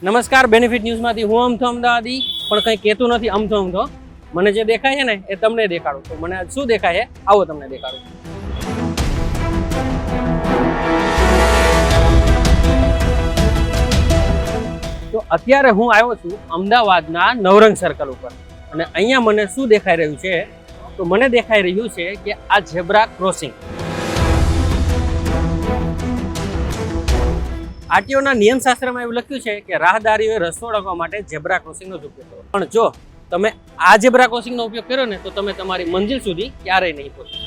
નમસ્કાર, બેનિફિટ ન્યૂઝમાંથી હું અમથો અમદાવાદી પણ કંઈ કહેતું નથી અમથો. મને જે દેખાય છે ને એ તમને દેખાડું. તો મને શું દેખાય છે આવો તમને દેખાડું. તો અત્યારે હું આવ્યો છું અમદાવાદના નવરંગ સર્કલ ઉપર અને અહીંયા મને શું દેખાઈ રહ્યું છે તો મને દેખાઈ રહ્યું છે કે આ ઝેબ્રા ક્રોસિંગ. આરટીઓના નિયમશાસ્ત્રમાં એવું લખ્યું છે કે રાહદારીઓએ રસ્તો ઓળખવા માટે ઝેબ્રા ક્રોસિંગનો જ ઉપયોગ કરો. પણ જો તમે આ ઝેબ્રા ક્રોસિંગનો ઉપયોગ કર્યો ને તો તમે તમારી મંજિલ સુધી ક્યારેય નહીં પહોંચો.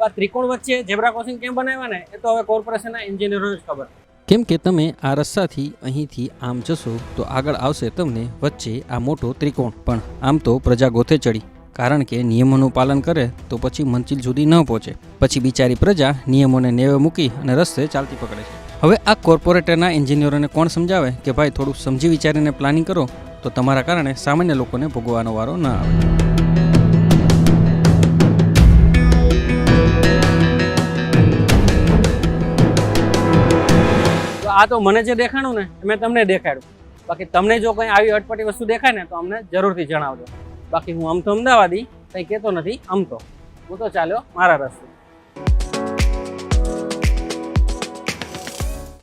આ ત્રિકોણ વચ્ચે ઝેબ્રા ક્રોસિંગ કેમ બનાવ્યા ને એ તો હવે કોર્પોરેશનના એન્જિનિયરોને જ ખબર. કેમ કે તમે આ રસ્તાથી અહીંથી આમ જશો તો આગળ આવશે તમને વચ્ચે આ મોટો ત્રિકોણ. પણ આમ તો પ્રજા ગોથે ચડી, કારણ કે નિયમોનું પાલન કરે તો પછી મંજિલ સુધી ન પહોંચે. પછી બિચારી પ્રજા નિયમોને નેવે મૂકી અને રસ્તે ચાલતી પકડે છે. હવે આ કોર્પોરેટરના એન્જિનિયરોને કોણ સમજાવે કે ભાઈ થોડું સમજી વિચારીને પ્લાનિંગ કરો તો તમારા કારણે સામાન્ય લોકોને ભોગવવાનો વારો ન આવે. આ તો મને જે દેખાણું ને મેં તમને દેખાડ્યું. બાકી તમને જો કંઈ આવી અટપટી વસ્તુ દેખાય ને તો અમને જરૂરથી જણાવજો. બાકી હું અમથો અમદાવાદી કંઈ કહેતો નથી. હું તો ચાલ્યો મારા રસ્તે.